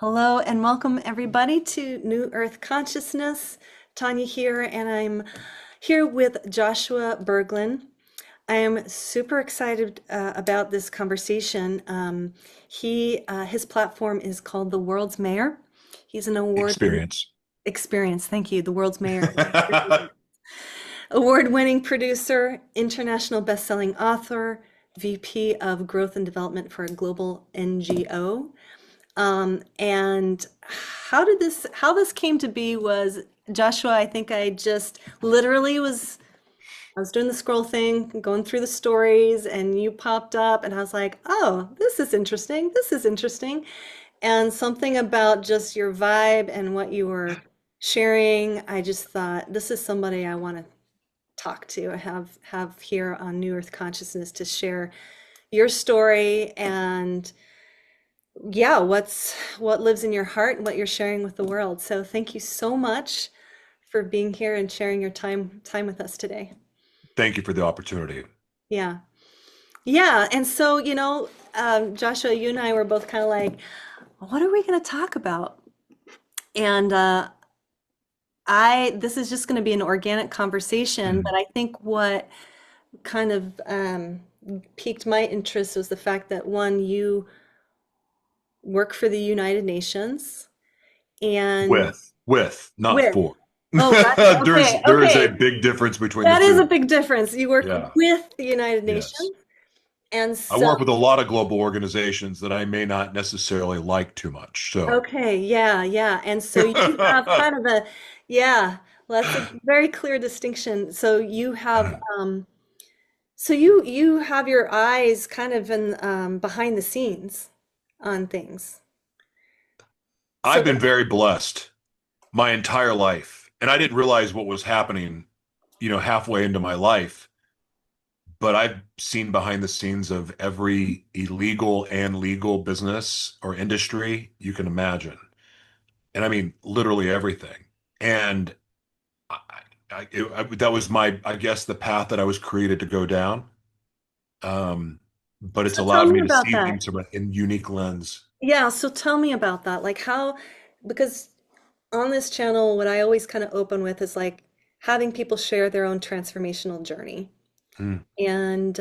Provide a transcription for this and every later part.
Hello and welcome everybody to New Earth Consciousness. Tanya here, and I'm here with Joshua Berglan. I am super excited about this conversation. His platform is called The World's Mayor. He's an award-winning Experience. experience. Thank you, The World's Mayor. Award-winning producer, international best-selling author, VP of Growth and Development for a global NGO. And how this came to be was Joshua, I think I just literally I was doing the scroll thing, going through the stories, and you popped up, and I was like, oh, this is interesting. This is interesting. And something about just your vibe and what you were sharing, I just thought, this is somebody I want to talk to. I have here on New Earth Consciousness to share your story and yeah, what lives in your heart and what you're sharing with the world. So thank you so much for being here and sharing your time with us today. Thank you for the opportunity. Yeah. Yeah. And so, Joshua, you and I were both kind of like, what are we going to talk about? And this is just going to be an organic conversation, Mm. but I think what kind of piqued my interest was the fact that one, you work for the United Nations and Not with. for. Oh, gotcha. Okay, There is a okay. big difference between the That is a two. big difference. You work Yeah. with the United Yes. Nations. And I so, work with a lot of global organizations that I may not necessarily like too much. So, okay, yeah, yeah. And so you have kind of yeah, well, that's a very clear distinction. So you have, you have your eyes kind of in behind the scenes on things. So I've been very blessed my entire life, and I didn't realize what was happening, halfway into my life. But I've seen behind the scenes of every illegal and legal business or industry you can imagine. And I mean, literally everything. And I, that was I guess, the path that I was created to go down. But it's so tell allowed me me to about see that. things from a in unique lens. Yeah, so tell me about that. Like how, because on this channel, what I always kind of open with is like having people share their own transformational journey. Hmm, And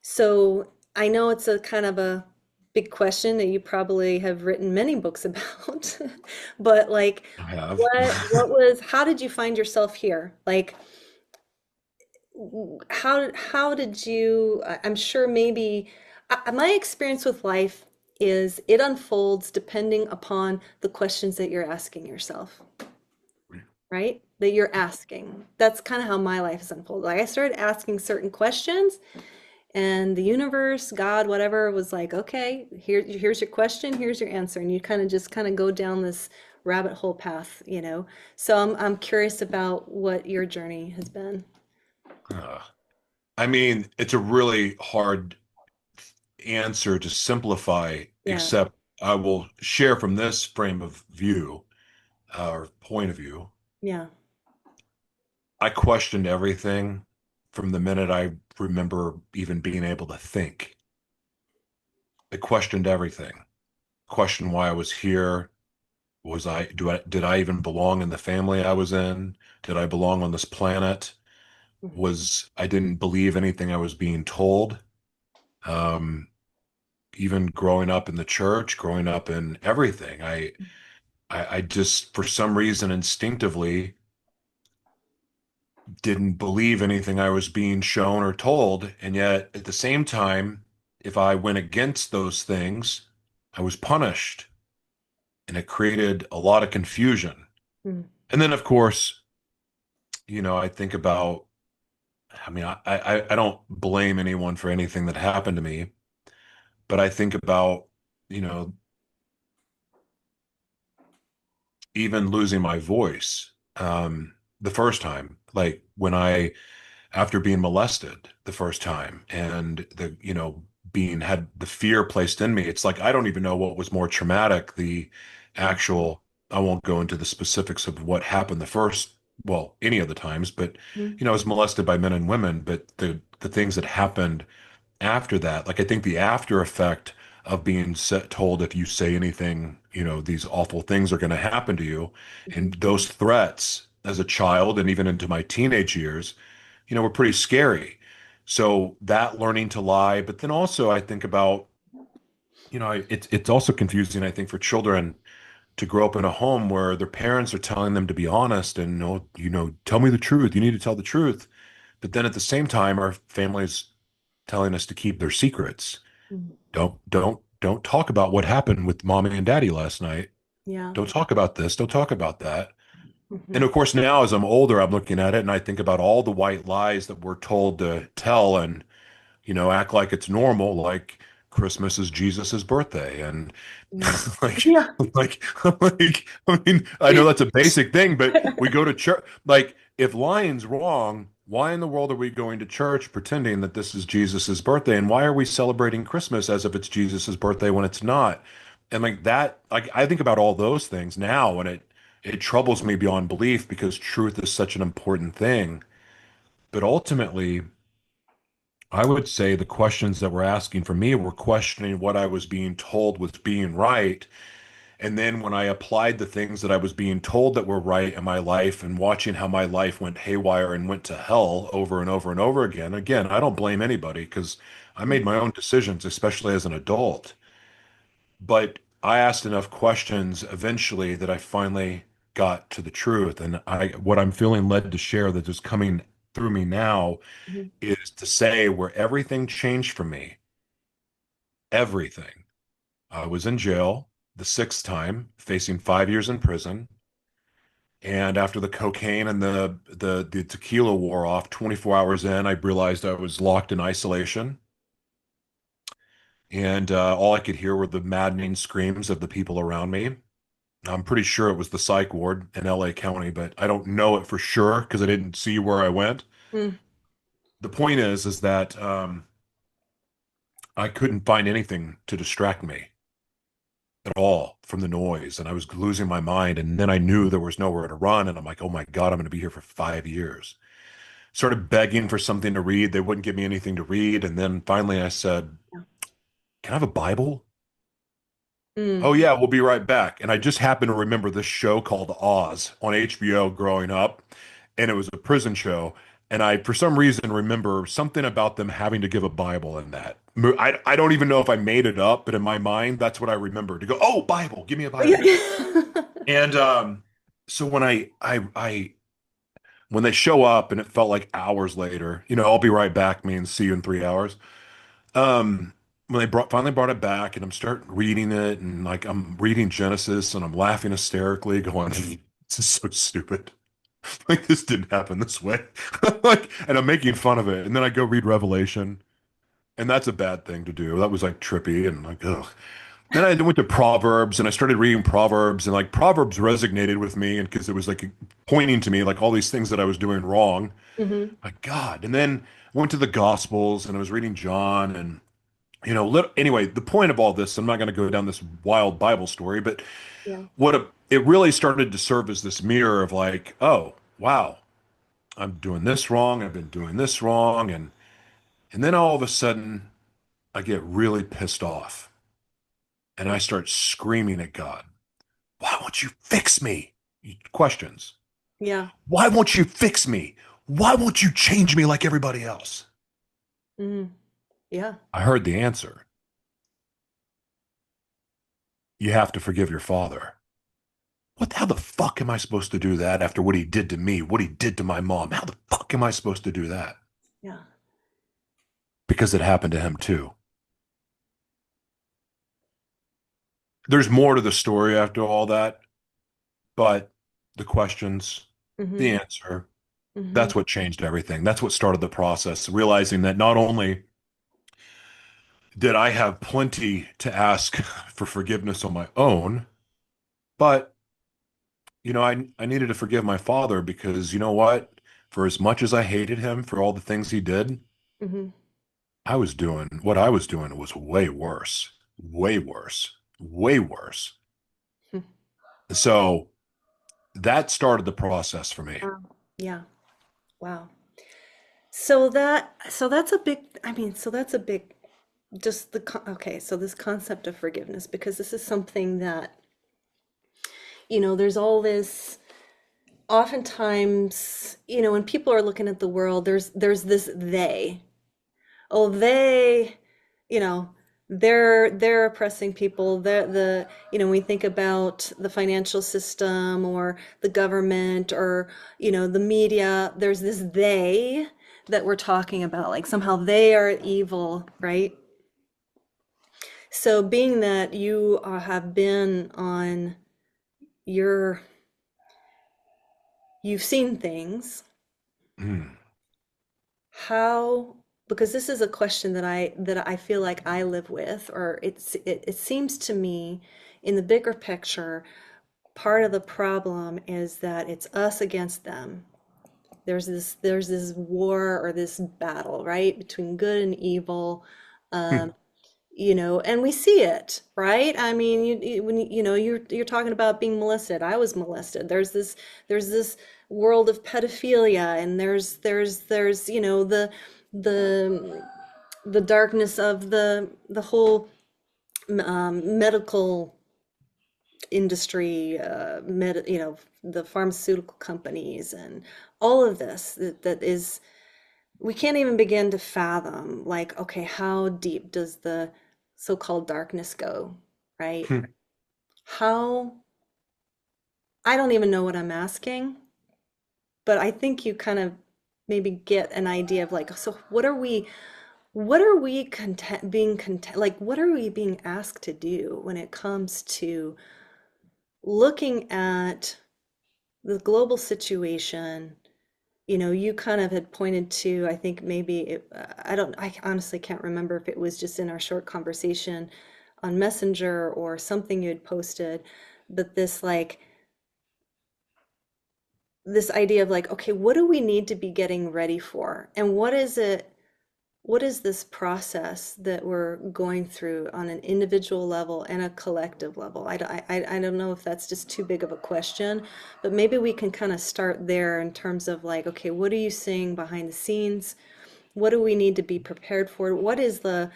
so I know it's a kind of a big question that you probably have written many books about, but like, I have. how did you find yourself here? Like, how did you, I'm sure maybe, my experience with life is it unfolds depending upon the questions that you're asking yourself, right? That you're asking. That's kind of how my life has unfolded. Like I started asking certain questions and the universe, God, whatever was like, okay, here's your question, here's your answer. And you kind of go down this rabbit hole path, you know. So I'm curious about what your journey has been. Uh, I mean, it's a really hard answer to simplify, Yeah. except I will share from this frame of view, or point of view. Yeah. I questioned everything from the minute I remember even being able to think. I questioned everything. Questioned why I was here. Did I even belong in the family I was in? Did I belong on this planet? Mhm. I didn't believe anything I was being told. Um, Even growing up in the church, growing up in everything, I just, for some reason, instinctively didn't believe anything I was being shown or told. And yet, at the same time, if I went against those things, I was punished. And it created a lot of confusion. Mm. And then, of course, I think about, I mean, I don't blame anyone for anything that happened to me, but I think about, you know, even losing my voice, the first time, like after being molested the first time and being had the fear placed in me. It's like, I don't even know what was more traumatic, the actual, I won't go into the specifics of what happened the first, well, any of the times, but, Mhm. I was molested by men and women, but the things that happened after that, like, I think the after effect of being told if you say anything, these awful things are going to happen to you. Mhm. And those threats as a child and even into my teenage years, were pretty scary. So that learning to lie, but then also I think about, it's also confusing, I think, for children to grow up in a home where their parents are telling them to be honest and no, tell me the truth. You need to tell the truth. But then at the same time, our families telling us to keep their secrets. Mhm. Don't talk about what happened with mommy and daddy last night. Yeah. Don't talk about this. Don't talk about that. And Mhm. of course, now as I'm older, I'm looking at it and I think about all the white lies that we're told to tell and act like it's normal, like Christmas is Jesus's birthday, and Mm. like, Yeah. I mean, I know that's a basic thing, but we go to church. Like, if lying's wrong, why in the world are we going to church pretending that this is Jesus's birthday, and why are we celebrating Christmas as if it's Jesus's birthday when it's not? And like that, like I think about all those things now, and it troubles me beyond belief because truth is such an important thing. But ultimately, I would say the questions that were asking for me were questioning what I was being told was being right. And then when I applied the things that I was being told that were right in my life and watching how my life went haywire and went to hell over and over and over again, I don't blame anybody because I made my own decisions, especially as an adult. But I asked enough questions eventually that I finally got to the truth. And what I'm feeling led to share that is coming through me now Mhm. is to say where everything changed for me, everything. I was in jail the sixth time, facing 5 years in prison. And after the cocaine and the tequila wore off, 24 hours in, I realized I was locked in isolation. And all I could hear were the maddening screams of the people around me. I'm pretty sure it was the psych ward in LA County, but I don't know it for sure because I didn't see where I went. Mm. The point is that I couldn't find anything to distract me at all from the noise, and I was losing my mind. And then I knew there was nowhere to run, and I'm like, oh my God, I'm going to be here for 5 years. Started begging for something to read. They wouldn't give me anything to read, and then finally I said, Yeah. "Can I have a Bible?" Mm. Oh yeah, we'll be right back. And I just happened to remember this show called Oz on HBO growing up, and it was a prison show. And I, for some reason, remember something about them having to give a Bible in that. I don't even know if I made it up, but in my mind, that's what I remember to go, oh, Bible, give me a Yeah. Bible. And so when they show up and it felt like hours later, I'll be right back means see you in 3 hours. Um, when they finally brought it back and I'm starting reading it and like I'm reading Genesis and I'm laughing hysterically, going, this is so stupid. Like this didn't happen this way. Like, and I'm making fun of it. And then I go read Revelation, and that's a bad thing to do. That was like trippy and like, ugh. Then I went to Proverbs and I started reading Proverbs and like Proverbs resonated with me and because it was like pointing to me like all these things that I was doing wrong. Hmm. My God. And then I went to the Gospels and I was reading John and anyway, the point of all this, I'm not going to go down this wild Bible story, but Yeah. it really started to serve as this mirror of like, oh, wow, I'm doing this wrong. I've been doing this wrong. And then all of a sudden I get really pissed off and I start screaming at God. Why won't you fix me? Questions. Yeah. Why won't you fix me? Why won't you change me like everybody else? Mm. Yeah. I heard the answer. You have to forgive your father. How the fuck am I supposed to do that after what he did to me, what he did to my mom? How the fuck am I supposed to do that? Yeah. Because it happened to him too. There's more to the story after all that, but the questions, the Hmm. answer, Hmm. that's what changed everything. That's what started the process, realizing that not only did I have plenty to ask for forgiveness on my own, but I needed to forgive my father because you know what? For as much as I hated him for all the things he did, Hmm. what I was doing was way worse, way worse, way worse. So that started the process for me. Wow. Yeah. Wow. So that's a big, I mean, so that's a big just okay, so this concept of forgiveness, because this is something that, there's all this, oftentimes, when people are looking at the world, there's this they. Oh, they, you know, they're oppressing people. When we think about the financial system or the government or, the media, there's this they that we're talking about, like somehow they are evil, right? So being that you have been on your, you've seen things, Hmm. how, because this is a question that I feel like I live with, or it seems to me in the bigger picture, part of the problem is that it's us against them. There's this war or this battle, right, between good and evil. Hmm. Um, and we see it, right? I mean, when you're talking about being molested. I was molested. There's this world of pedophilia, and there's the the darkness of the whole medical industry, the pharmaceutical companies, and all of this that is, we can't even begin to fathom, like, okay, how deep does the so-called darkness go, right? Hmm. How, I don't even know what I'm asking, but I think you kind of maybe get an idea of, like, so what are we being content, like, what are we being asked to do when it comes to looking at the global situation? You kind of had pointed to, I think maybe I honestly can't remember if it was just in our short conversation on Messenger or something you had posted, but this idea of, like, okay, what do we need to be getting ready for? And what is this process that we're going through on an individual level and a collective level? I don't know if that's just too big of a question, but maybe we can kind of start there in terms of, like, okay, what are you seeing behind the scenes? What do we need to be prepared for? What is the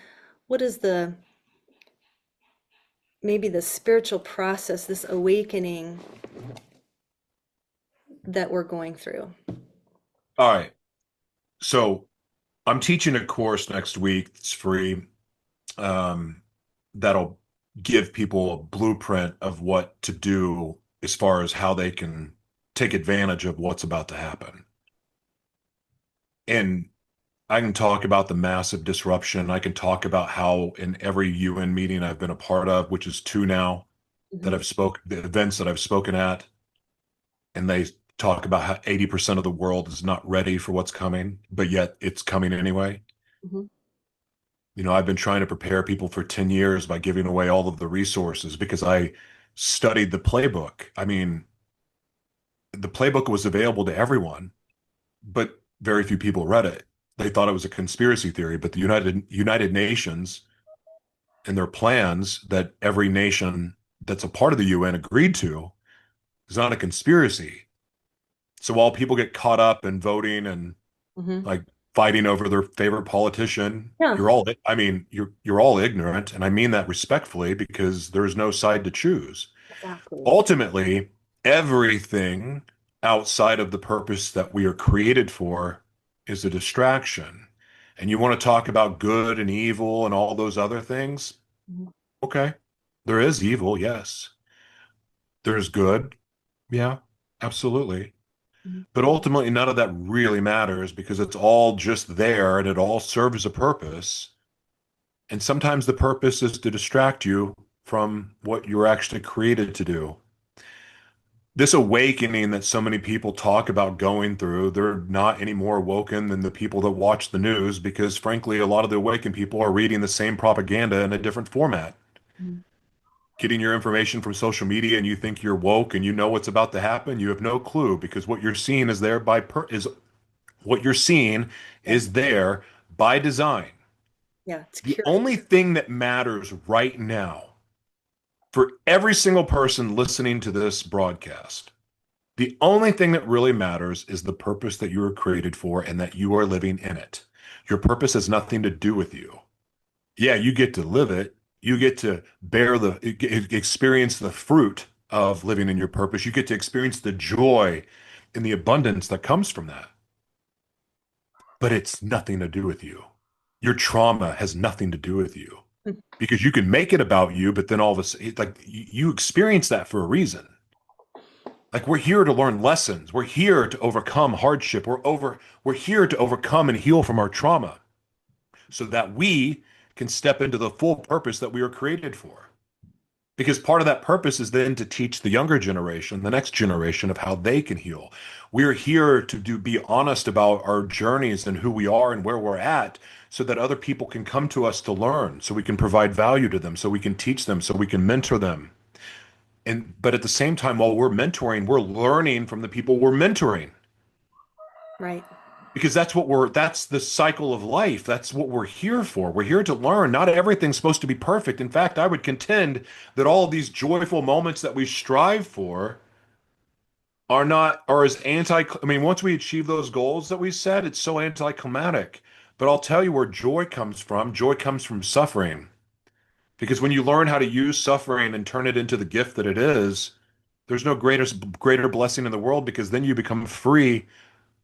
maybe the spiritual process, this awakening that we're going through? All right. So I'm teaching a course next week. It's free. Um, that'll give people a blueprint of what to do as far as how they can take advantage of what's about to happen. And I can talk about the massive disruption. I can talk about how in every UN meeting I've been a part of, which is two now, that Hmm. I've spoken, the events that I've spoken at, and they talk about how 80% of the world is not ready for what's coming, but yet it's coming anyway. Hmm. I've been trying to prepare people for 10 years by giving away all of the resources because I studied the playbook. I mean, the playbook was available to everyone, but very few people read it. They thought it was a conspiracy theory, but the United Nations and their plans that every nation that's a part of the UN agreed to is not a conspiracy. So while people get caught up in voting and Hmm. like fighting over their favorite politician, Yeah, I mean, you're all ignorant, and I mean that respectfully because there's no side to choose. exactly. Ultimately, everything outside of the purpose that we are created for is a distraction. And you want to talk about good and evil and all those other things? Mhm. Okay. There is evil, yes. There's good. Yeah, absolutely. Mhm. But ultimately, none of that really matters because it's all just there and it all serves a purpose. And sometimes the purpose is to distract you from what you're actually created to do. This awakening that so many people talk about going through, they're not any more awoken than the people that watch the news because, frankly, a lot of the awakened people are reading the same propaganda in a different format. Mhm. Getting your information from social media and you think you're woke and you know what's about to happen, you have no clue because what you're seeing is there is what you're seeing Yeah, is there by design. yeah, it's The curated. only thing that matters right now for every single person listening to this broadcast, the only thing that really matters is the purpose that you were created for and that you are living in it. Your purpose has nothing to do with you. Yeah, you get to live it. You get to experience the fruit of living in your purpose. You get to experience the joy and the abundance that comes from that. But it's nothing to do with you. Your trauma has nothing to do with you because you can make it about you, but then all of a sudden, like you experience that for a reason. Like we're here to learn lessons. We're here to overcome hardship. We're here to overcome and heal from our trauma so that we can step into the full purpose that we were created for. Because part of that purpose is then to teach the younger generation, the next generation, of how they can heal. We're here to be honest about our journeys and who we are and where we're at so that other people can come to us to learn, so we can provide value to them, so we can teach them, so we can mentor them. And but at the same time, while we're mentoring, we're learning from the people we're mentoring. Right. Because that's the cycle of life. That's what we're here for. We're here to learn. Not everything's supposed to be perfect. In fact, I would contend that all of these joyful moments that we strive for are as I mean, once we achieve those goals that we set, it's so anticlimactic. But I'll tell you where joy comes from. Joy comes from suffering. Because when you learn how to use suffering and turn it into the gift that it is, there's no greater blessing in the world because then you become free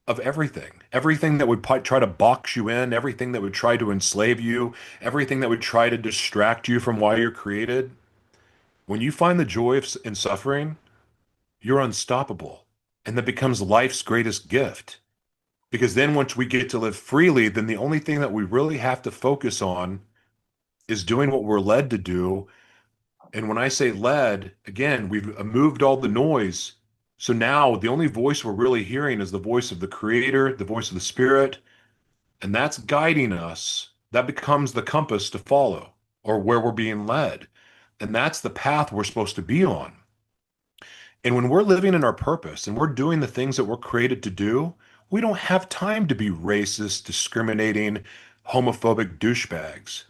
of everything. Everything that would try to box you in, everything that would try to enslave you, everything that would try to distract you from why you're created. When you find the joy in suffering, you're unstoppable. And that becomes life's greatest gift. Because then once we get to live freely, then the only thing that we really have to focus on is doing what we're led to do. And when I say led, again, we've moved all the noise. So now the only voice we're really hearing is the voice of the Creator, the voice of the Spirit, and that's guiding us. That becomes the compass to follow or where we're being led. And that's the path we're supposed to be on. And when we're living in our purpose and we're doing the things that we're created to do, we don't have time to be racist, discriminating, homophobic douchebags.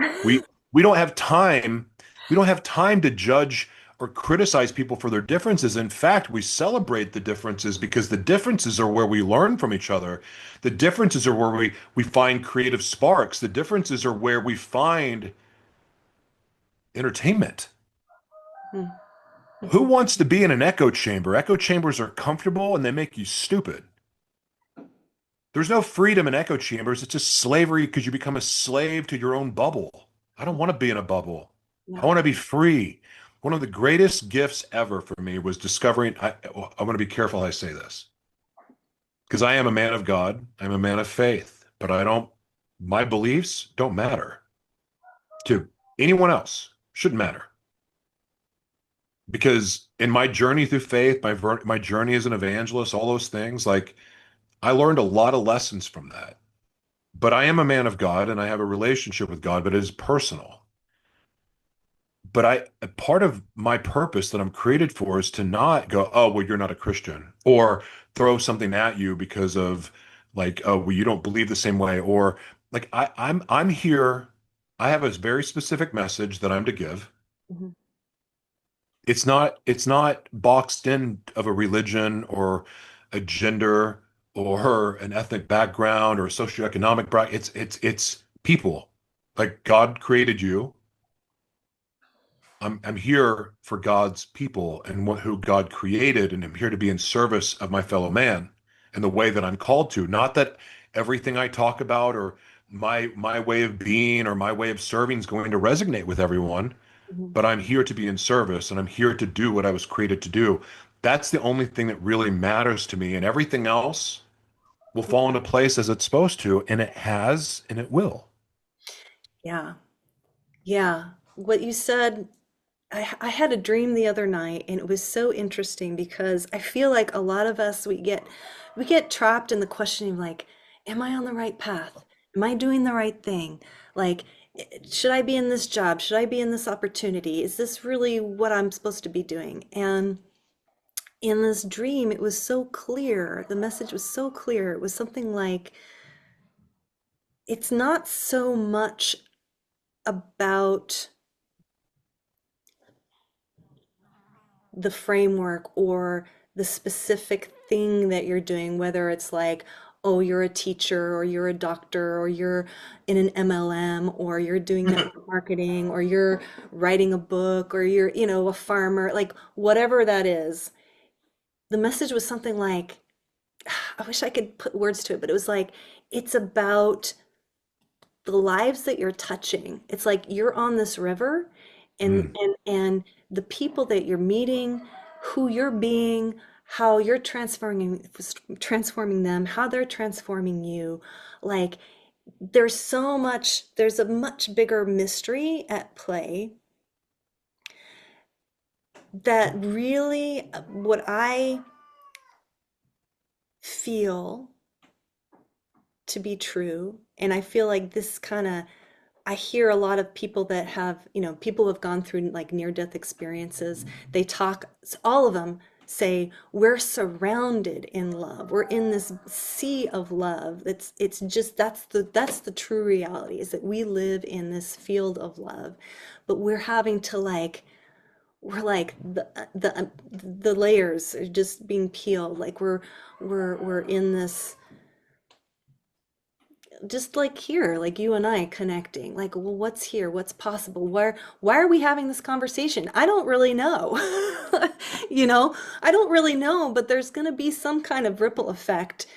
We don't have time. We don't have time to judge or criticize people for their differences. In fact, we celebrate the differences because the differences are where we learn from each other. The differences are where we find creative sparks. The differences are where we find entertainment. Who Mm-hmm. wants to be in an echo chamber? Echo chambers are comfortable and they make you stupid. There's no freedom in echo chambers. It's just slavery because you become a slave to your own bubble. I don't want to be in a bubble. I No. want to be free. One of the greatest gifts ever for me was discovering. I want to be careful how I say this because I am a man of God. I'm a man of faith, but I don't, my beliefs don't matter to anyone else. Shouldn't matter because in my journey through faith, my journey as an evangelist, all those things, like I learned a lot of lessons from that. But I am a man of God and I have a relationship with God, but it is personal. But a part of my purpose that I'm created for is to not go, oh, well, you're not a Christian, or throw something at you because of like, oh, well, you don't believe the same way, or like I'm here. I have a very specific message that I'm to give. Mhm. It's not boxed in of a religion or a gender or an ethnic background or a socioeconomic background. It's people. Like God created you. I'm here for God's people and who God created, and I'm here to be in service of my fellow man in the way that I'm called to. Not that everything I talk about or my way of being or my way of serving is going to resonate with everyone, Mhm. but I'm here to be in service and I'm here to do what I was created to do. That's the only thing that really matters to me, and everything else will fall into place as it's supposed to, and it has, and it will. Yeah. Yeah. What you said, I had a dream the other night and it was so interesting because I feel like a lot of us we get trapped in the questioning like, am I on the right path? Am I doing the right thing? Like, should I be in this job? Should I be in this opportunity? Is this really what I'm supposed to be doing? And in this dream, it was so clear. The message was so clear. It was something like, it's not so much about the framework or the specific thing that you're doing, whether it's like, oh, you're a teacher or you're a doctor or you're in an MLM or you're doing network marketing or you're writing a book or you're, a farmer, like whatever that is. The message was something like, I wish I could put words to it, but it was like, it's about the lives that you're touching. It's like you're on this river and Mm, the people that you're meeting, who you're being, how you're transforming them, how they're transforming you. Like there's a much bigger mystery at play that really what I feel to be true, and I feel like this kind of I hear a lot of people that have, people who have gone through like near-death experiences. They talk, all of them say, we're surrounded in love. We're in this sea of love. It's just that's the true reality is that we live in this field of love, but we're having to like we're like the layers are just being peeled. Like we're in this just like here, like you and I connecting, like, well, what's here? What's possible? Why are we having this conversation? I don't really know. I don't really know, but there's going to be some kind of ripple effect.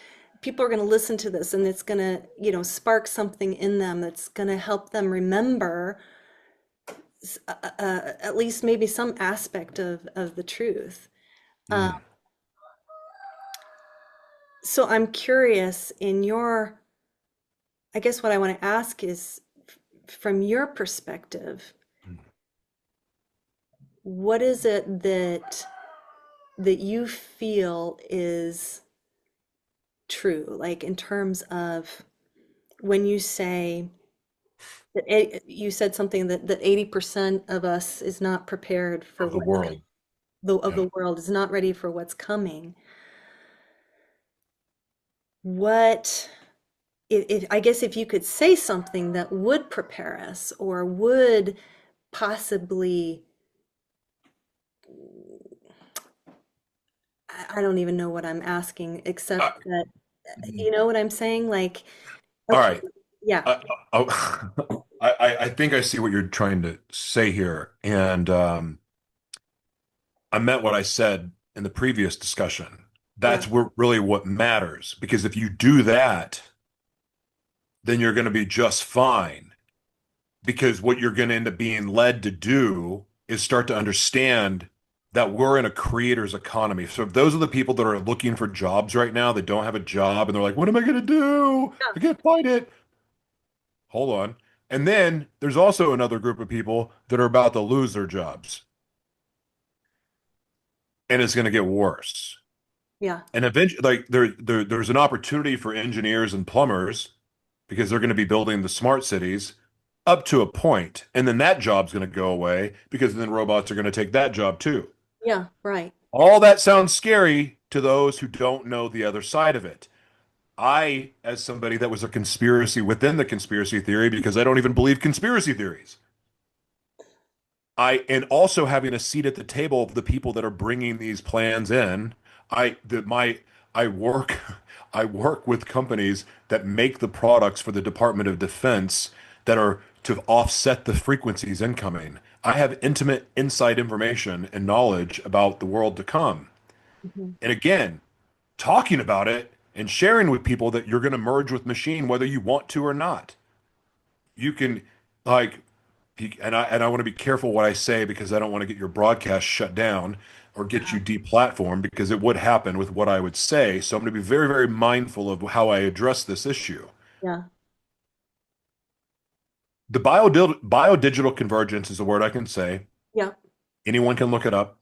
People are going to listen to this and it's going to, spark something in them that's going to help them remember at least maybe some aspect of the truth. Uh, mm, so I'm curious I guess what I want to ask is from your perspective, mm. what is it that you feel is true, like in terms of when you say that you said something that 80% of us is not prepared for Of the what's world. of Yeah. the world is not ready for what's coming. What if I guess if you could say something that would prepare us or would possibly I don't even know what I'm asking Uh, except that you know what I'm saying? Like, all okay, right. yeah, I, I think I see what you're trying to say here. And I meant what I said in the previous discussion. yeah, That's really what matters. Because if you do that, then you're going to be just fine. Because what you're going to end up being led to do is start to understand that we're in a creator's economy. So if those are the people that are looking for jobs right now, they don't have a job, and they're like, what am I going to do? yeah, I can't find it. Hold on. And then there's also another group of people that are about to lose their jobs, and it's going to get worse. yeah. And eventually, like there's an opportunity for engineers and plumbers because they're going to be building the smart cities up to a point, and then that job's going to go away because then robots are going to take that job too. Yeah, right. All that sounds scary to those who don't know the other side of it. I, as somebody that was a conspiracy within the conspiracy theory, because I don't even believe conspiracy theories, and also having a seat at the table of the people that are bringing these plans in. I that my I work I work with companies that make the products for the Department of Defense that are to offset the frequencies incoming. I have intimate inside information and knowledge about the world to come. Mhm. And again, talking about it and sharing with people that you're going to merge with machine whether you want to or not. You can like and I want to be careful what I say because I don't want to get your broadcast shut down or get you deplatformed because it would happen with what I would say. So I'm going to be very, very mindful of how I address this issue. Yeah, The biodigital convergence is a word I can say. yeah, Anyone can look it up.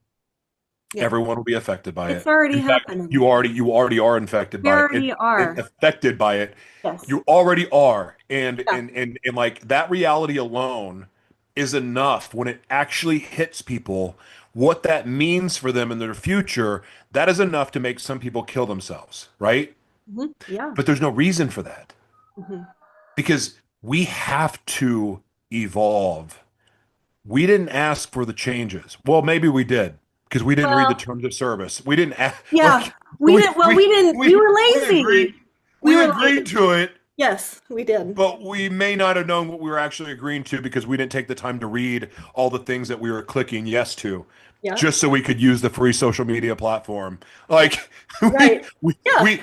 yeah. Everyone will be affected by It's it. already In fact, happening. you already are infected We by it, already are. affected by it. Yes. You already are. Yeah. And like that reality alone is enough when it actually hits people, what that means for them in their future, that is enough to make some people kill themselves, right? Yeah. But there's no reason for that Hmm. because we have to evolve. We didn't ask for the changes. Well, maybe we did because we didn't read the Well, terms of service. We didn't ask, yeah. like we We we didn't, we were we agreed. lazy. We We were agreed like, to it, yes, we did. but we may not have known what we were actually agreeing to because we didn't take the time to read all the things that we were clicking yes to, Yeah. just so we could use the free social media platform. Like Right. Yeah. we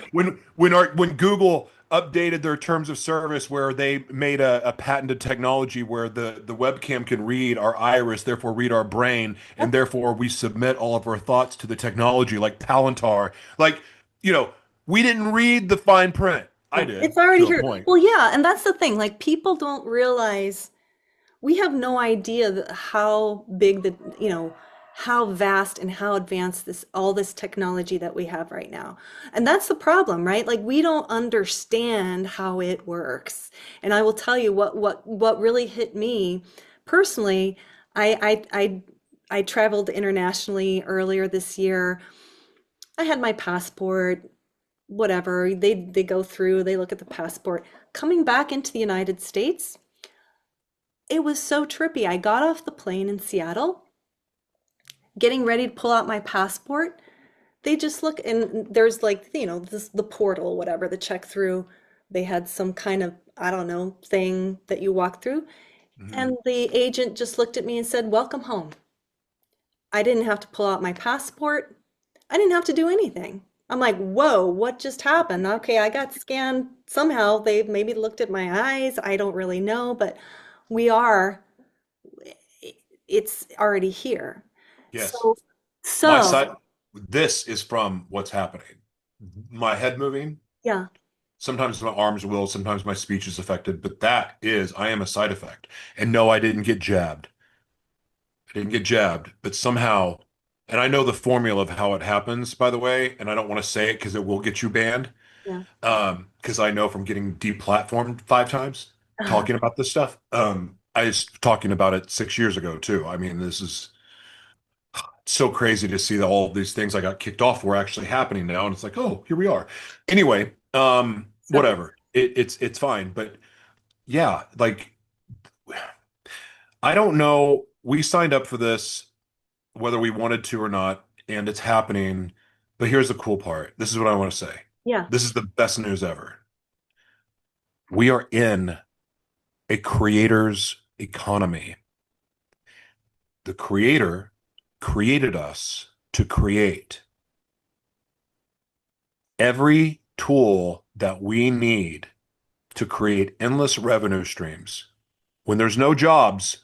when Google updated their terms of service where they made a patented technology where the webcam can read our iris, therefore read our brain, and Yep. therefore we submit all of our thoughts to the technology like Palantir. Like, you know, we didn't read the fine print. I No, did it's already to a here. point. Well, yeah, and that's the thing. Like people don't realize we have no idea how big how vast and how advanced this all this technology that we have right now. And that's the problem, right? Like we don't understand how it works. And I will tell you what really hit me personally, I traveled internationally earlier this year. I had my passport, whatever. They go through, they look at the passport. Coming back into the United States, it was so trippy. I got off the plane in Seattle, getting ready to pull out my passport. They just look and there's like, the portal, whatever, the check through. They had some kind of, I don't know, thing that you walk through. Mhm. And the agent just looked at me and said, "Welcome home." I didn't have to pull out my passport. I didn't have to do anything. I'm like, whoa, what just happened? Okay, I got scanned somehow. They maybe looked at my eyes. I don't really know, but we are, it's already here. Yes. So, My so side, this is from what's happening. My head moving, yeah, sometimes my arms will, sometimes my speech is affected, but that is, I am a side effect. And no, I didn't get jabbed. I didn't get jabbed, but somehow, and I know the formula of how it happens, by the way, and I don't want to say it because it will get you banned. yeah. Because I know from getting deplatformed 5 times talking about this stuff. I was talking about it 6 years ago too. I mean, this is so crazy to see that all of these things I got kicked off were actually happening now, and it's like, oh, here we are. Anyway, So, whatever. It's fine, but yeah, like I don't know. We signed up for this whether we wanted to or not, and it's happening. But here's the cool part. This is what I want to say. yeah, This is the best news ever. We are in a creator's economy. The creator created us to create. Every tool that we need to create endless revenue streams. When there's no jobs,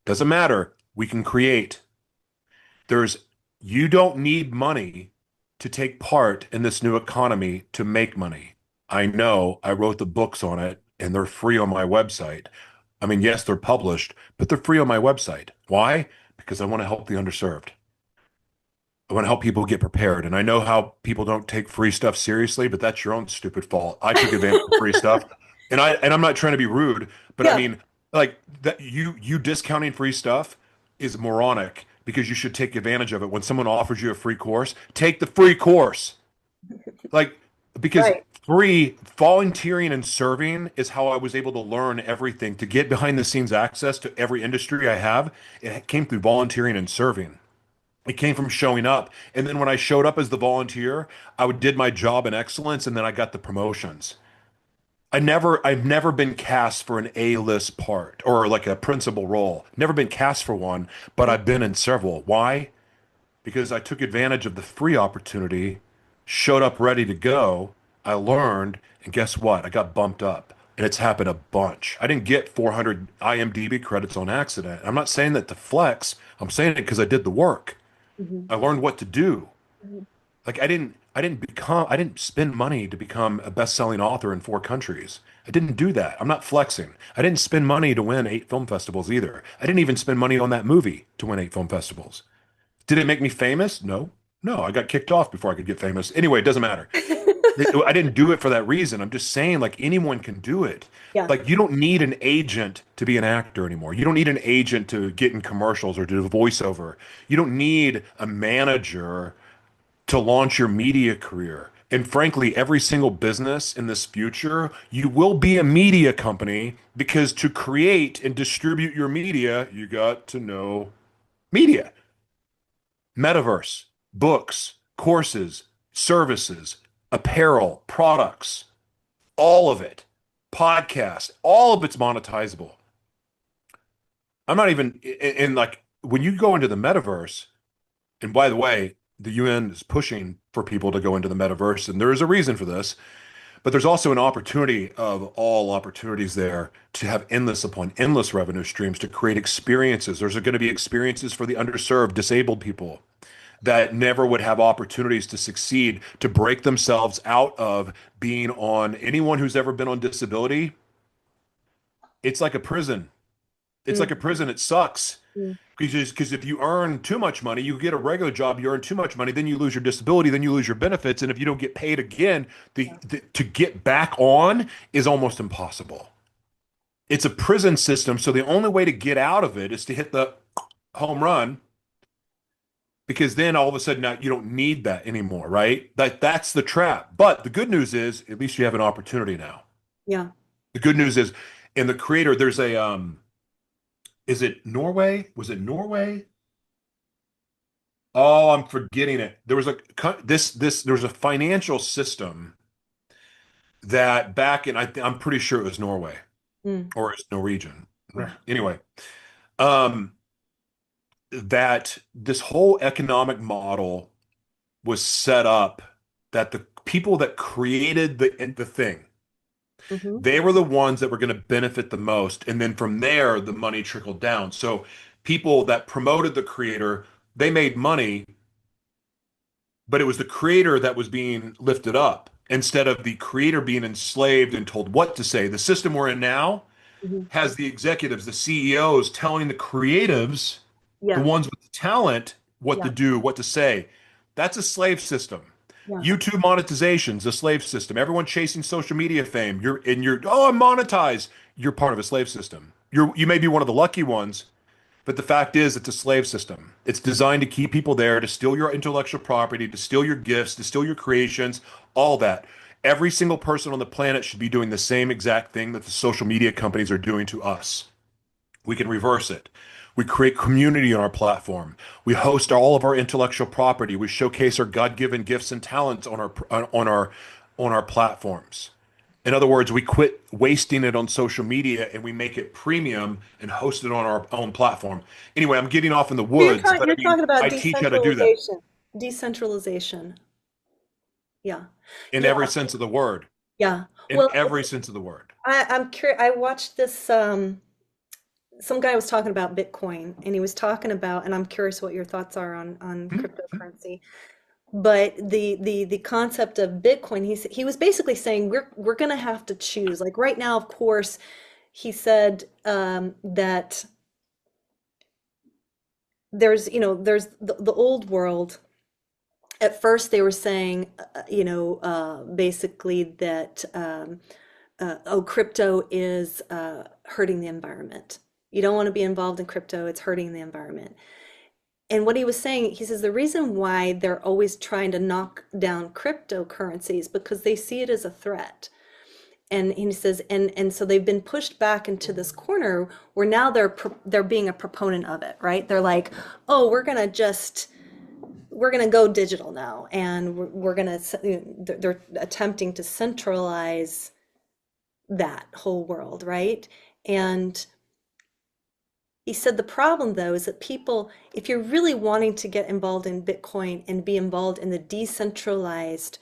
doesn't matter, we can create. There's you don't need money to take part in this new economy to make money. I know, I wrote the books on it and they're free on my website. I mean, yes, they're published, but they're free on my website. Why? Because I want to help the underserved. I want to help people get prepared. And I know how people don't take free stuff seriously, but that's your own stupid fault. I took advantage of free stuff. And I'm not trying to be rude, but I yeah. mean, like that you discounting free stuff is moronic because you should take advantage of it. When someone offers you a free course, take the free course. Like because Right. free volunteering and serving is how I was able to learn everything to get behind the scenes access to every industry I have. It came through volunteering and serving. It came from showing up. And then when I showed up as the volunteer, did my job in excellence and then I got the promotions. I've never been cast for an A-list part or like a principal role. Never been cast for one, but Yeah. I've been in several. Why? Because I took advantage of the free opportunity, showed up ready to go. I learned, and guess what? I got bumped up. And it's happened a bunch. I didn't get 400 IMDb credits on accident. I'm not saying that to flex. I'm saying it because I did the work. Mhm. I learned what to do. Mhm. Like I didn't spend money to become a best-selling author in 4 countries. I didn't do that. I'm not flexing. I didn't spend money to win 8 film festivals either. I didn't even spend money on that movie to win 8 film festivals. Did it make me famous? No. No, I got kicked off before I could get famous. Anyway, it doesn't matter. I didn't do it for that reason. I'm just saying, like, anyone can do it. Yeah. Like, you don't need an agent to be an actor anymore. You don't need an agent to get in commercials or do voiceover. You don't need a manager to launch your media career. And frankly, every single business in this future, you will be a media company because to create and distribute your media, you got to know media, metaverse, books, courses, services, apparel, products. all of it, podcast, all of it's monetizable. I'm not even in like when you go into the metaverse, and by the way, the UN is pushing for people to go into the metaverse, and there is a reason for this. But there's also an opportunity of all opportunities there to have endless upon endless revenue streams to create experiences. There's going to be experiences for the underserved, disabled people that never would have opportunities to succeed, to break themselves out of being on anyone who's ever been on disability. It's like a prison. It's like a Mm, prison. It sucks. mm. Because if you earn too much money, you get a regular job, you earn too much money, then you lose your disability, then you lose your benefits. And if you don't get paid again, Yeah. to get back on is almost impossible. It's a prison system. So the only way to get out of it is to hit the home run because then all of a sudden now you don't need that anymore, right? That's the trap. But the good news is at least you have an opportunity now. Yeah. The good news is in the creator, there's a is it Norway? Was it Norway? Oh, I'm forgetting it. There was a there was a financial system that back in I'm pretty sure it was Norway Mm, or it's Norwegian. mm, Anyway, um, that this whole economic model was set up that the people that created the thing, mhm, they were the ones that were going to benefit the most, and then from there the money trickled down. So people that promoted the creator, they made money, but it was the creator that was being lifted up instead of the creator being enslaved and told what to say. The system we're in now mhm. has the executives, the CEOs telling the creatives, the Yeah. ones with the talent, what to Yeah. do, what to say. That's a slave system. Yeah. YouTube monetization's a slave system. Everyone chasing social media fame. Oh, I'm monetized. You're part of a slave system. You may be one of the lucky ones, but the fact is, it's a slave system. It's designed to keep people there, to steal your intellectual property, to steal your gifts, to steal your creations, all that. Every single person on the planet should be doing the same exact thing that the social media companies are doing to us. We can reverse it. We create community on our platform. We host all of our intellectual property. We showcase our God-given gifts and talents on our platforms. In other words, we quit wasting it on social media and we make it premium and host it on our own platform. Anyway, I'm getting off in the You're woods, talking but I you're mean, talking about I teach how to do that decentralization. Decentralization. Yeah. in Yeah. every sense of the word. Yeah. In Well, every sense of the word. I'm curious. I watched this. Some guy was talking about Bitcoin, and he was talking about, and I'm curious what your thoughts are on Hmm? cryptocurrency. But the concept of Bitcoin, he was basically saying we're going to have to choose. Like right now, of course, he said that there's the old world. At first, they were saying, basically that oh, crypto is hurting the environment. You don't want to be involved in crypto; it's hurting the environment. And what he was saying, he says the reason why they're always trying to knock down cryptocurrencies because they see it as a threat. And he says, and so they've been pushed back into this corner where now they're being a proponent of it, right? They're like, oh, we're gonna go digital now, and we're gonna they're attempting to centralize that whole world, right? And he said the problem, though, is that people, if you're really wanting to get involved in Bitcoin and be involved in the decentralized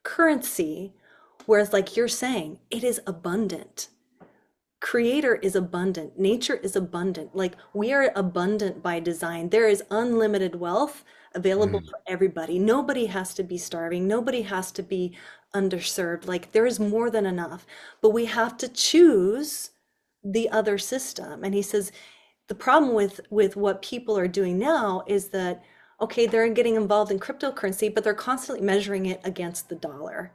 currency, whereas, like you're saying, it is abundant. Creator is abundant. Nature is abundant. Like we are abundant by design. There is unlimited wealth available Mm. for everybody. Nobody has to be starving. Nobody has to be underserved. Like there is more than enough. But we have to choose the other system. And he says the problem with what people are doing now is that okay, they're getting involved in cryptocurrency, but they're constantly measuring it against the dollar.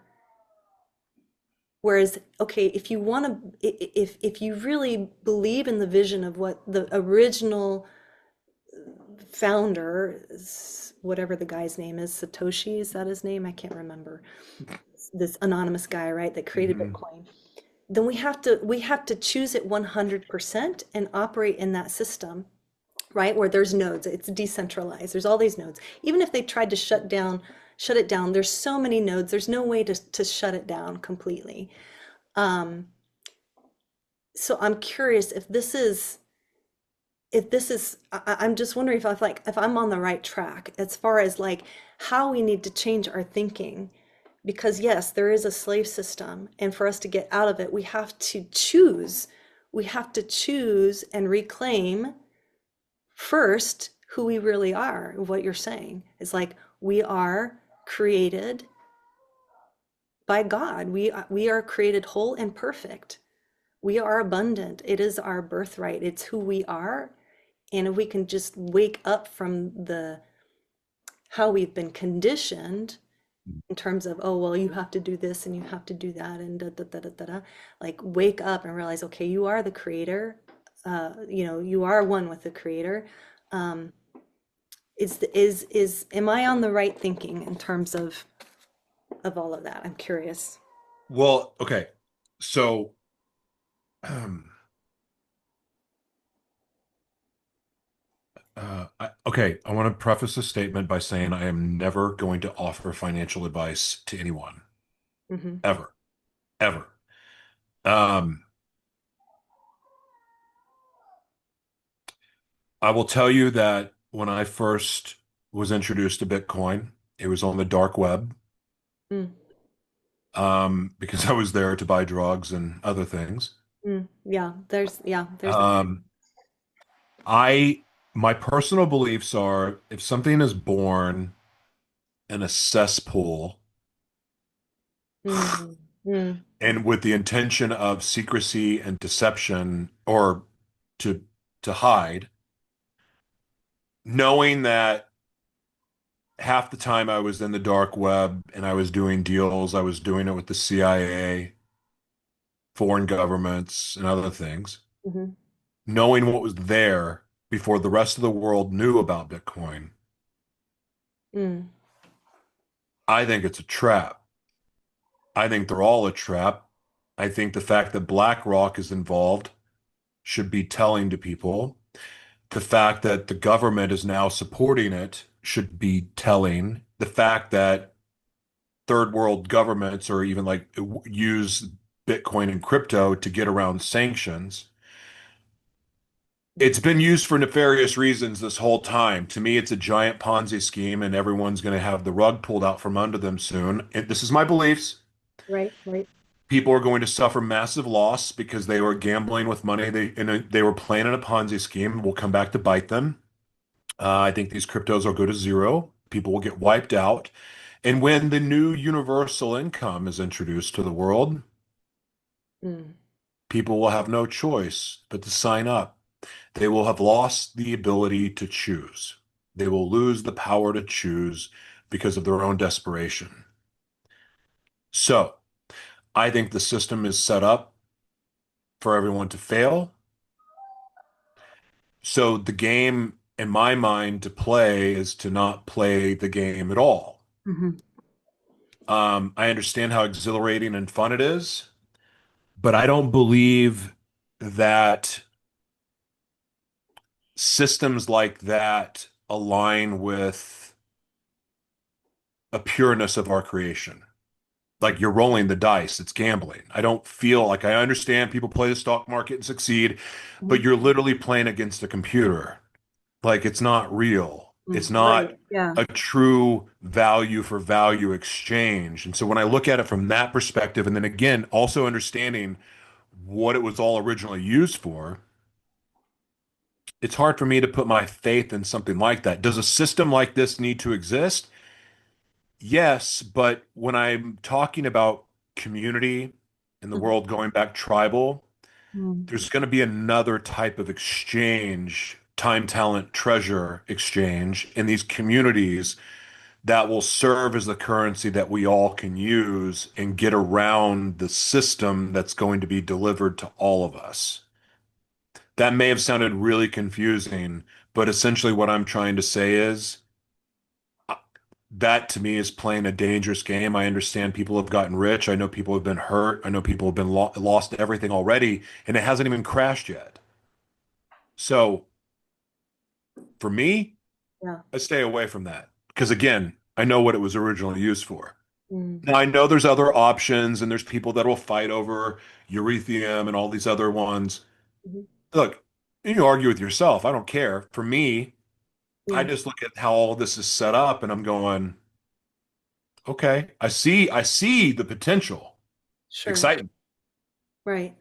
Whereas, okay, if you want to, if you really believe in the vision of what the original founder, whatever the guy's name is, Satoshi, is that his name? I can't remember. This anonymous guy, right, that created Hmm. Bitcoin. Then we have to choose it 100% and operate in that system, right? Where there's nodes, it's decentralized. There's all these nodes. Even if they tried to shut it down, there's so many nodes, there's no way to shut it down completely. Um, so I'm curious if this is I'm just wondering if I like if I'm on the right track as far as like how we need to change our thinking. Because yes, there is a slave system, and for us to get out of it, we have to choose. We have to choose and reclaim first who we really are. What you're saying is like we are created by God. We are created whole and perfect. We are abundant. It is our birthright. It's who we are. And if we can just wake up from the how we've been conditioned in terms of, oh, well, you have to do this and you have to do that and da da da da da, da. Like wake up and realize, okay, you are the creator. You are one with the creator. Um, am I on the right thinking in terms of all of that? I'm curious. Well, okay. So, um, okay, I want to preface this statement by saying I am never going to offer financial advice to anyone, Hmm. ever, ever. Um, I will tell you that when I first was introduced to Bitcoin, it was on the dark web, Mm, because I was there to buy drugs and other things. yeah, there's that. Um, I, my personal beliefs are if something is born in a cesspool Mm, mm, and with the intention of secrecy and deception or to to hide, knowing that half the time I was in the dark web and I was doing deals, I was doing it with the CIA, foreign governments, and other things, mhm, knowing what was there before the rest of the world knew about Bitcoin, mm, I think it's a trap. I think they're all a trap. I think the fact that BlackRock is involved should be telling to people. The fact that the government is now supporting it should be telling. The fact that third world governments or even like use Bitcoin and crypto to get around sanctions. It's mhm. been used for nefarious reasons this whole time. To me, it's a giant Ponzi scheme, and everyone's going to have the rug pulled out from under them soon. This is my beliefs. Right, right. People are going to suffer massive loss because they were gambling with money. They were playing in a Ponzi scheme. Will come back to bite them. I think these cryptos will go to zero. People will get wiped out. And when the new universal income is introduced to the world, Mm, people will have no choice but to sign up. They will have lost the ability to choose. They will lose the power to choose because of their own desperation. So, I think the system is set up for everyone to fail. So, the game, in my mind, to play is to not play the game at all. mhm, I understand how exhilarating and fun it is, but I don't believe that systems like that align with a pureness of our creation. Like you're rolling the dice, it's gambling. I don't feel like I understand people play the stock market and succeed, but mhm, you're literally playing against a computer. Like it's not real. It's not right. Yeah. a true value for value exchange. And so when I look at it from that perspective, and then again, also understanding what it was all originally used for, it's hard for me to put my faith in something like that. Does a system like this need to exist? Yes, but when I'm talking about community in the Mhm, world going back tribal, mm, there's going to be another type of exchange, time, talent, treasure exchange in these communities that will serve as the currency that we all can use and get around the system that's going to be delivered to all of us. That may have sounded really confusing, but essentially what I'm trying to say is that to me is playing a dangerous game. I understand people have gotten rich. I know people have been hurt. I know people have been lost everything already, and it hasn't even crashed yet. So for me, yeah. I stay away from that because again, I know what it was originally used for. Mm, Now, I know there's other options and there's people that will fight over urethrium and all these other ones. mhm. Look, you can argue with yourself. I don't care. For me, I Yeah, just look at how all this is set up and I'm going, okay, I see the potential. sure. Exciting. Right.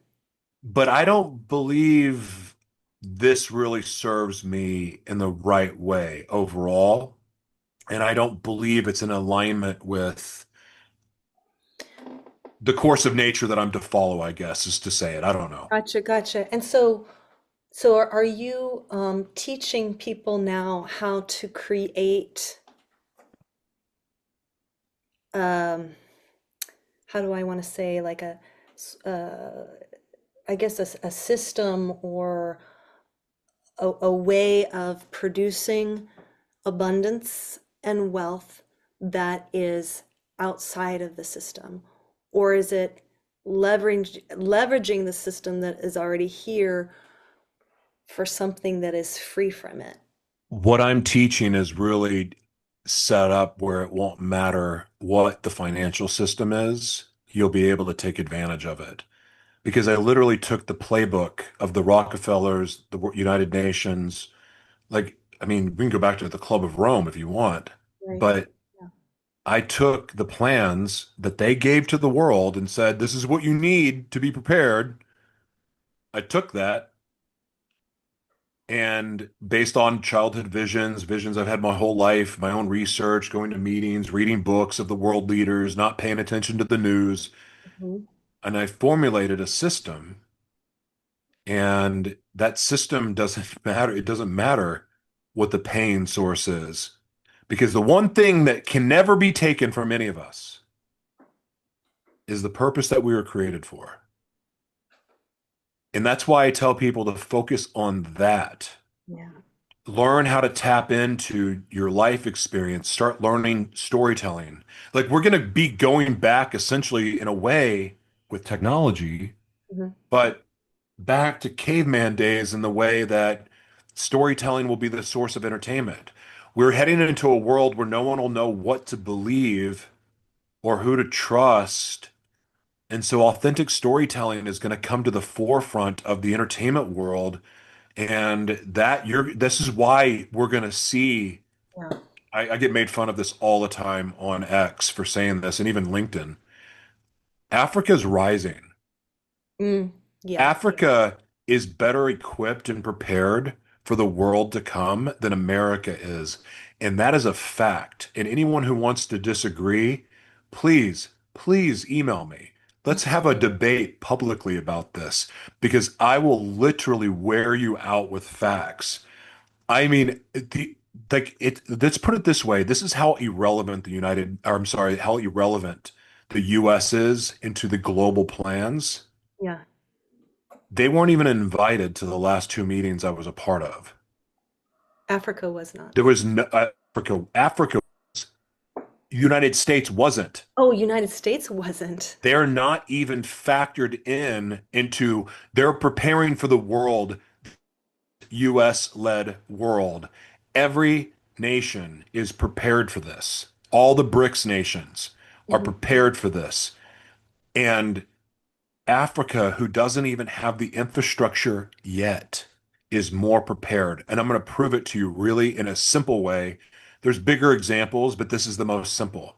But I don't believe this really serves me in the right way overall. And I don't believe it's in alignment with the course of nature that I'm to follow, I guess, is to say it. I don't know. Gotcha, gotcha. And so are you teaching people now how to create, um, how do I want to say, like I guess a system or a way of producing abundance and wealth that is outside of the system? Or is it leveraging the system that is already here for something that is free from it? What I'm teaching is really set up where it won't matter what the financial system is. You'll be able to take advantage of it. Because I literally took the playbook of the Rockefellers, the United Nations. Like, I mean, we can go back to the Club of Rome if you want, Right. but Yeah. I took the plans that they gave to the world and said, this is what you need to be prepared. I took that and based on childhood visions, visions I've had my whole life, my own research, going to meetings, reading books of the world leaders, not paying attention to the news, Mhm. and I formulated a system. And that system doesn't matter. It doesn't matter what the pain source is. Because the one thing that can never be taken from any of us is the purpose that we were created for. And that's why I tell people to focus on that. Yeah. Learn how to tap into your life experience. Start learning storytelling. Like we're going to be going back essentially in a way with technology, Mhm. but back to caveman days in the way that storytelling will be the source of entertainment. We're heading into a world where no one will know what to believe or who to trust. And so authentic storytelling is going to come to the forefront of the entertainment world. And this is why we're going to see, Yeah. I get made fun of this all the time on X for saying this and even LinkedIn. Africa's rising. Mm. Yeah. Africa is better equipped and prepared for the world to come than America is. And that is a fact. And anyone who wants to disagree, please email me. Let's have a debate publicly about this because I will literally wear you out with facts. I mean, let's put it this way. This is how irrelevant or I'm sorry, how irrelevant the US is into the global plans. Yeah. They weren't even invited to the last two meetings I was a part of. Africa was not. There was no Africa, United States wasn't. Oh, United States wasn't. They're not even factored in into, they're preparing for the world, US led world. Every nation is prepared for this. All the BRICS nations are Mhm. prepared for this. And Africa, who doesn't even have the infrastructure yet, is more prepared. And I'm going to prove it to you really in a simple way. There's bigger examples, but this is the most simple.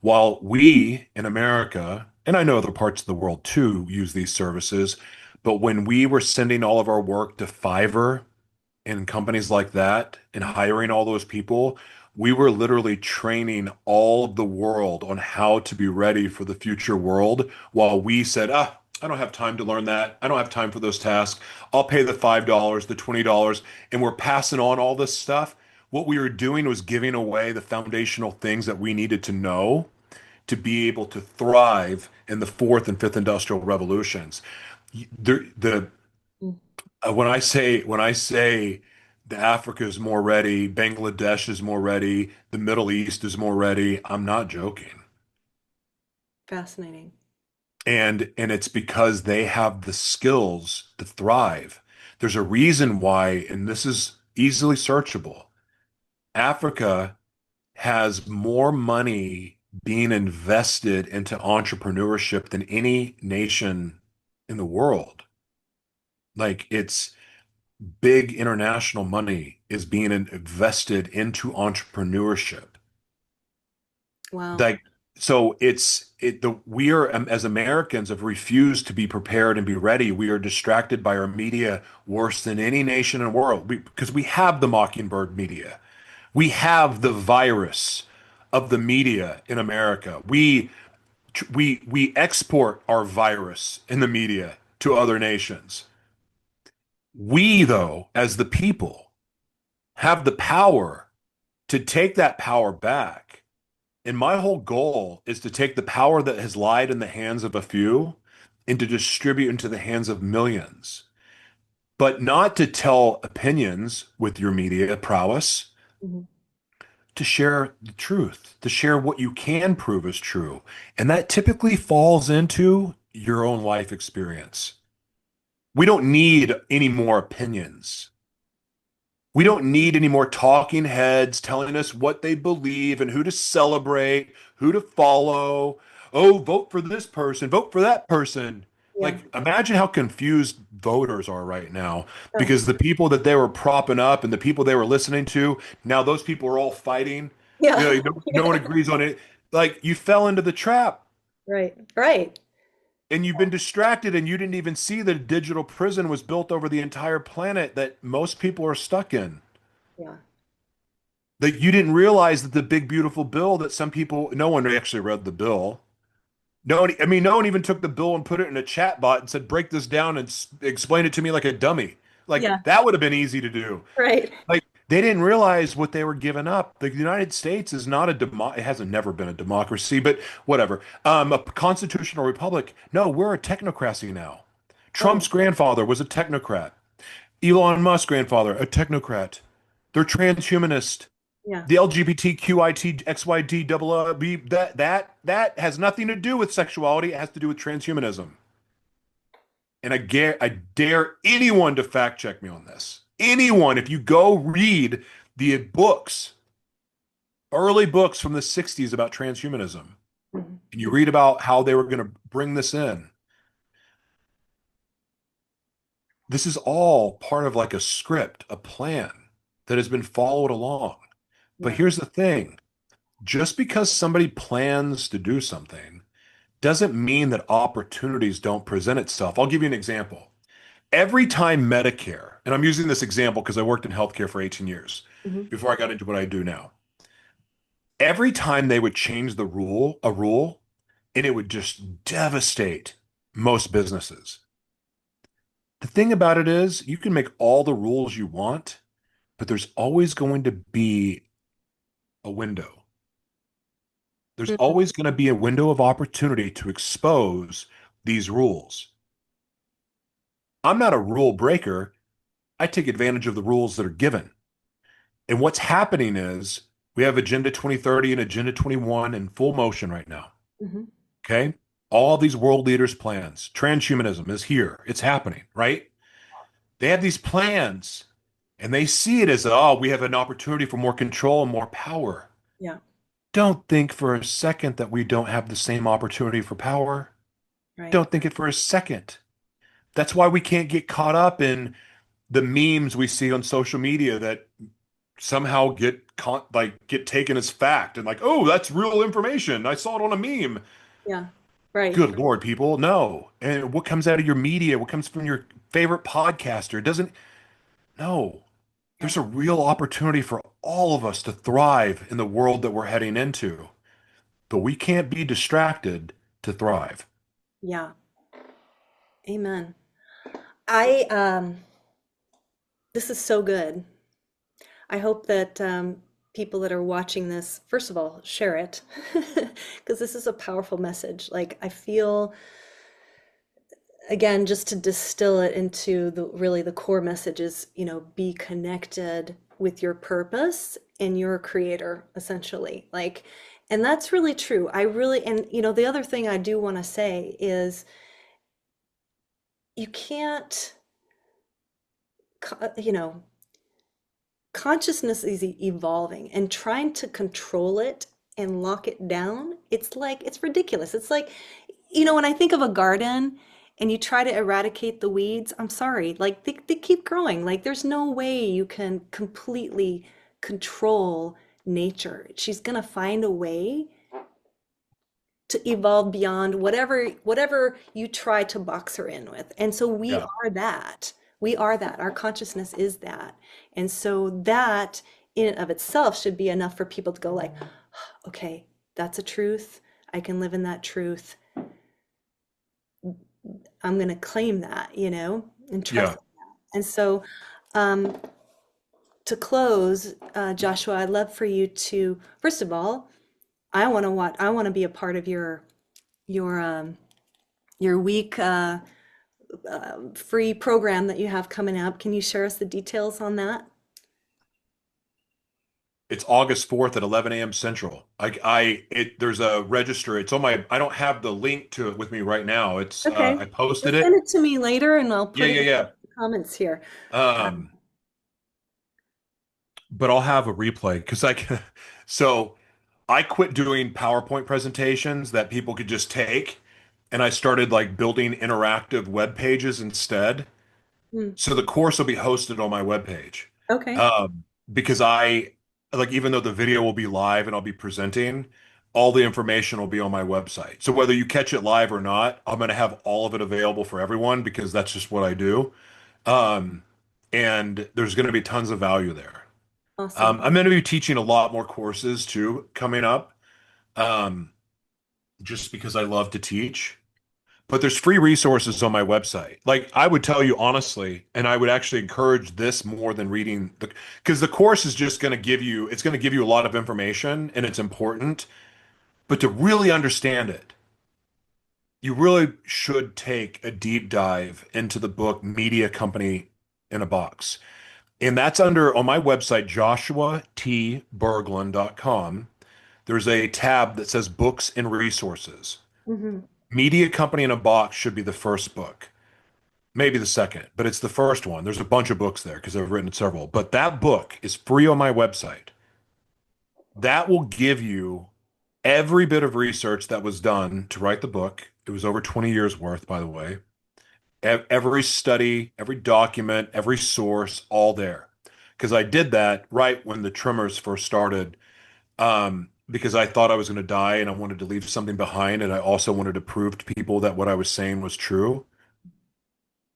While we in America, and I know other parts of the world too, use these services, but when we were sending all of our work to Fiverr and companies like that and hiring all those people, we were literally training all of the world on how to be ready for the future world while we said, I don't have time to learn that. I don't have time for those tasks. I'll pay the $5, the $20, and we're passing on all this stuff. What we were doing was giving away the foundational things that we needed to know to be able to thrive in the fourth and fifth industrial revolutions. The Mm. when I say the Africa is more ready, Bangladesh is more ready, the Middle East is more ready, I'm not joking. Fascinating. And it's because they have the skills to thrive. There's a reason why, and this is easily searchable. Africa has more money being invested into entrepreneurship than any nation in the world. Like it's big international money is being invested into entrepreneurship. Wow. Like so the we are as Americans have refused to be prepared and be ready. We are distracted by our media worse than any nation in the world because we have the mockingbird media. We have the virus of the media in America. We export our virus in the media to other nations. We, though, as the people, have the power to take that power back. And my whole goal is to take the power that has lied in the hands of a few and to distribute into the hands of millions, but not to tell opinions with your media prowess, Mhm. to share the truth, to share what you can prove is true. And that typically falls into your own life experience. We don't need any more opinions. We Mhm. don't need any more talking heads telling us what they believe and who to celebrate, who to follow. Oh, vote for this person, vote for that person. Yeah. Like, imagine how confused voters are right now Oh, because the people that they were propping up and the people they were listening to, now those people are all fighting. yeah. No one agrees on it. Like, you fell into the trap Right. Right. and you've been distracted and you didn't even see that a digital prison was built over the entire planet that most people are stuck in. Yeah. Like you didn't realize that the big beautiful bill that some people, no one actually read the bill. No one, I mean, no one even took the bill and put it in a chat bot and said, break this down and explain it to me like a dummy. Like Yeah. that would have been easy to do. Right. Like they didn't realize what they were giving up. The United States is not a it hasn't never been a democracy, but whatever. A constitutional republic. No, we're a technocracy now. Oh yeah. Trump's grandfather was a technocrat. Elon Musk's grandfather, a technocrat. They're transhumanist. Yeah. The LGBTQITXYD that has nothing to do with sexuality. It has to do with transhumanism. And I dare anyone to fact check me on this. Anyone, if you go read the books, early books from the 60s about transhumanism, Mhm. and you read about how they were going to bring this in, this is all part of like a script, a plan that has been followed along. But Yeah. here's the thing, just because somebody plans to do something doesn't mean that opportunities don't present itself. I'll give you an example. Every time Medicare, and I'm using this example because I worked in healthcare for 18 years Hmm. before I got into what I do now. Every time they would change a rule, and it would just devastate most businesses. The thing about it is, you can make all the rules you want, but there's always going to be a window. There's Hmm. always going to be a window of opportunity to expose these rules. I'm not a rule breaker. I take advantage of the rules that are given. And what's happening is we have Agenda 2030 and Agenda 21 in full motion right now. Hmm. Okay. All these world leaders' plans. Transhumanism is here. It's happening, right? They have these plans and they see it as, oh, we have an opportunity for more control and more power. Yeah. Don't think for a second that we don't have the same opportunity for power. Right. Don't think it for a second. That's why we can't get caught up in the memes we see on social media that somehow get taken as fact and like, oh, that's real information. I saw it on a meme. Yeah. Right. Good Lord, people, no. And what comes out of your media, what comes from your favorite podcaster, doesn't, no. Yeah. There's a real opportunity for all of us to thrive in the world that we're heading into, but we can't be distracted to thrive. Yeah. Amen. I This is so good. I hope that people that are watching this, first of all, share it because this is a powerful message. Like I feel, again, just to distill it into the really the core message is, be connected with your purpose and your creator, essentially. Like, and that's really true. I really, and the other thing I do want to say is you can't, you know, consciousness is evolving and trying to control it and lock it down, it's like, it's ridiculous. It's like, when I think of a garden and you try to eradicate the weeds, I'm sorry, like they keep growing. Like there's no way you can completely control nature. She's gonna find a way to evolve beyond whatever you try to box her in with. And so we Yeah. are that. We are that. Our consciousness is that. And so that in and of itself should be enough for people to go like, okay, that's a truth. I can live in that truth. I'm going to claim that, and trust Yeah. that. And so um, to close, Joshua, I'd love for you to, first of all, I want to be a part of your your week free program that you have coming up. Can you share us the details on that? It's August 4th at 11 a.m. Central. There's a register. It's on my, I don't have the link to it with me right now. Okay. I posted Just send it. it to me later and I'll Yeah, put it yeah, in yeah. the comments here. Um, but I'll have a replay because so I quit doing PowerPoint presentations that people could just take, and I started like building interactive web pages instead. Hmm. So the course will be hosted on my webpage. Okay. Um, because I like, even though the video will be live and I'll be presenting, all the information will be on my website. So whether you catch it live or not, I'm going to have all of it available for everyone because that's just what I do. Um, and there's going to be tons of value there. Awesome. I'm going to be teaching a lot more courses too coming up, um, just because I love to teach. But there's free resources on my website. Like I would tell you honestly, and I would actually encourage this more than reading because the course is just going to give you, it's going to give you a lot of information and it's important. But to really understand it, you really should take a deep dive into the book Media Company in a Box. And that's under on my website, joshuatberglan.com. There's a tab that says books and resources. Hmm. Media Company in a Box should be the first book. Maybe the second, but it's the first one. There's a bunch of books there because I've written several. But that book is free on my website. That will give you every bit of research that was done to write the book. It was over 20 years worth, by the way. Every study, every document, every source, all there. Because I did that right when the Tremors first started, because I thought I was going to die and I wanted to leave something behind. And I also wanted to prove to people that what I was saying was true.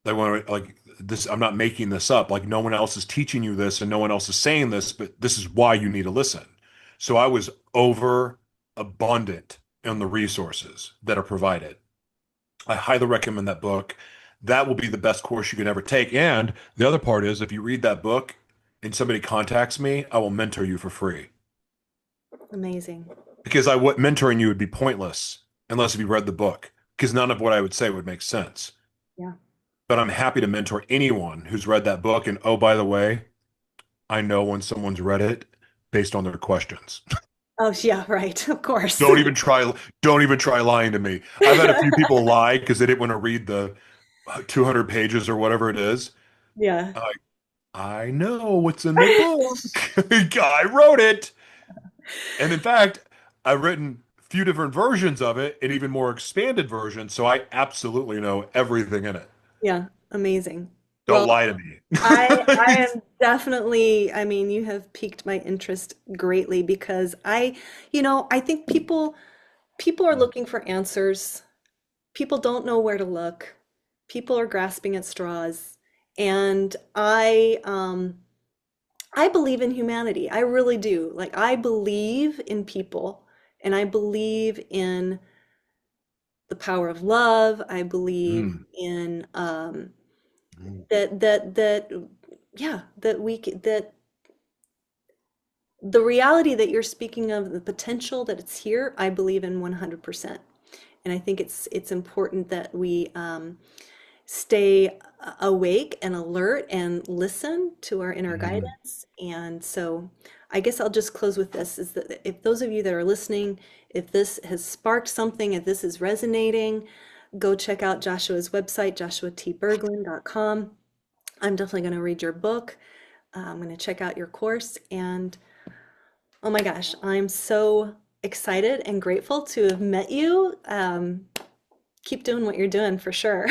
They want to like this. I'm not making this up. Like no one else is teaching you this, and no one else is saying this, but this is why you need to listen. So I was over abundant in the resources that are provided. I highly recommend that book. That will be the best course you can ever take. And the other part is, if you read that book and somebody contacts me, I will mentor you for free Amazing. because I would mentoring you would be pointless unless if you read the book because none of what I would say would make sense. Yeah. But I'm happy to mentor anyone who's read that book. And oh, by the way, I know when someone's read it based on their questions. Oh, yeah, right. Of course. Don't even try, don't even try lying to me. I've had a few people lie because they didn't want to read the 200 pages or whatever it is. Yeah. I, I know what's in the book. I wrote it. And in fact, I've written a few different versions of it and even more expanded versions. So I absolutely know everything in it. Yeah. Amazing. Don't Well, lie to me. I am definitely, I mean, you have piqued my interest greatly because I think people are looking for answers. People don't know where to look. People are grasping at straws. And I believe in humanity. I really do. Like I believe in people and I believe in the power of love. I believe Mm. in Mm. that yeah, that the reality that you're speaking of, the potential that it's here, I believe in 100%. And I think it's important that we stay awake and alert and listen to our inner Mm. guidance. And so I guess I'll just close with this is that if those of you that are listening, if this has sparked something, if this is resonating, go check out Joshua's website, joshuatberglan.com. I'm definitely going to read your book. I'm going to check out your course. And oh my gosh, I'm so excited and grateful to have met you. Keep doing what you're doing for sure.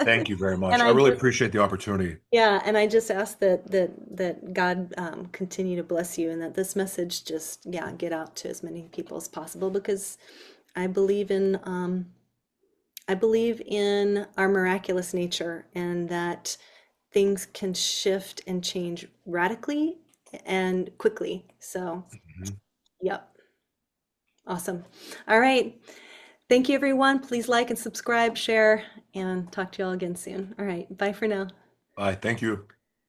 Thank you very And much. I I really just, appreciate the opportunity. yeah, and I just ask that God continue to bless you and that this message just, yeah, get out to as many people as possible because I believe in I believe in our miraculous nature and that things can shift and change radically and quickly. So, Mhm. yep, awesome. All right. Thank you, everyone. Please like and subscribe, share, and talk to you all again soon. All right. Bye for now. Bye. Thank you.